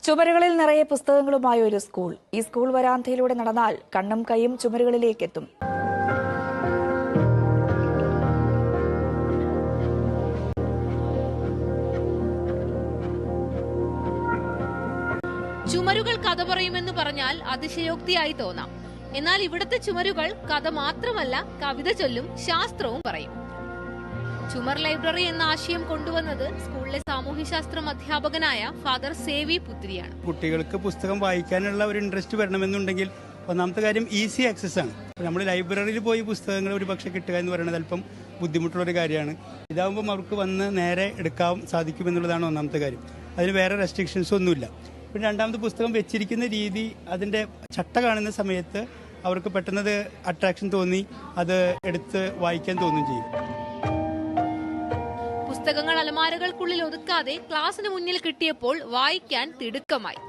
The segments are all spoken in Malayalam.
ചുമരുകളിൽ നിറയെ പുസ്തകങ്ങളുമായ ഒരു സ്കൂൾ. ഈ സ്കൂൾ വരാന്തയിലൂടെ നടന്നാൽ കണ്ണും കൈയും ചുമരുകളിലേക്കെത്തും. ചുമരുകൾ കഥ പറയുമെന്ന് പറഞ്ഞാൽ അതിശയോക്തിയായി തോന്നാം. എന്നാൽ ഇവിടുത്തെ ചുമരുകൾ കഥ മാത്രമല്ല, കവിത ചൊല്ലും, ശാസ്ത്രവും പറയും. ചുമർ ലൈബ്രറി എന്ന ആശയം കൊണ്ടുവന്നത് സ്കൂളിലെ സാമൂഹ്യശാസ്ത്രം അധ്യാപകനായ ഫാദർ സേവി പുത്രിയാണ്. കുട്ടികൾക്ക് പുസ്തകം വായിക്കാനുള്ള ഒരു ഇൻട്രസ്റ്റ് വരണമെന്നുണ്ടെങ്കിൽ ഒന്നാമത്തെ കാര്യം ഈസി ആക്സസ് ആണ്. നമ്മൾ ലൈബ്രറിയിൽ പോയി പുസ്തകങ്ങൾ ഒരു പക്ഷേ കിട്ടുക എന്ന് പറയുന്നത് അല്പം ബുദ്ധിമുട്ടുള്ളൊരു കാര്യമാണ്. ഇതാകുമ്പം അവർക്ക് വന്ന് നേരെ എടുക്കാൻ സാധിക്കുമെന്നുള്ളതാണ് ഒന്നാമത്തെ കാര്യം. അതിന് വേറെ റെസ്ട്രിക്ഷൻസ് ഒന്നുമില്ല. പിന്നെ രണ്ടാമത് പുസ്തകം വെച്ചിരിക്കുന്ന രീതി, അതിൻ്റെ ചട്ട കാണുന്ന സമയത്ത് അവർക്ക് പെട്ടെന്നത് അട്രാക്ഷൻ തോന്നി അത് എടുത്ത് വായിക്കാൻ തോന്നുകയും ചെയ്യും. പുസ്തകങ്ങൾ അലമാരകൾക്കുള്ളിൽ ഒതുക്കാതെ ക്ലാസിന് മുന്നിൽ കിട്ടിയപ്പോൾ വായിക്കാൻ തിടുക്കമായി.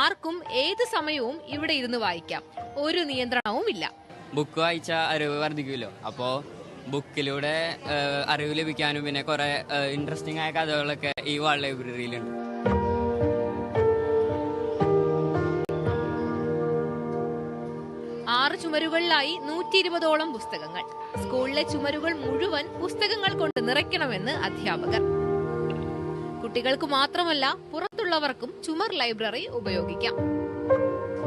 ആർക്കും ഏത് സമയവും ഇവിടെ ഇരുന്ന് വായിക്കാം, ഒരു നിയന്ത്രണവും ഇല്ല. ബുക്ക് വായിച്ച അറിവ് വർദ്ധിക്കുമല്ലോ, അപ്പോൾ ബുക്കിലൂടെ അറിവ് ലഭിക്കാനും പിന്നെ കുറെ ഇൻട്രസ്റ്റിംഗ് ആയ കഥകളൊക്കെ ഈ വാൾ ലൈബ്രറിയിലുണ്ട്. ആറ് ചുമരുകളിലായി 120ഓളം പുസ്തകങ്ങൾ. സ്കൂളിലെ ചുമരുകൾ മുഴുവൻ പുസ്തകങ്ങൾ കൊണ്ട് നിറയ്ക്കണമെന്ന് അധ്യാപകർ. കുട്ടികൾക്ക് മാത്രമല്ല, പുറത്തുള്ളവർക്കും ചുമർ ലൈബ്രറി ഉപയോഗിക്കാം.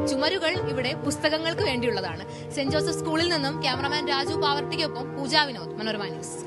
ചുമരുകൾ ഇവിടെ പുസ്തകങ്ങൾക്ക് വേണ്ടിയുള്ളതാണ്. സെന്റ് ജോസഫ് സ്കൂളിൽ നിന്നും ക്യാമറമാൻ രാജു പാവർട്ടിക്കൊപ്പം പൂജ വിനോദ്, മനോരമ ന്യൂസ്.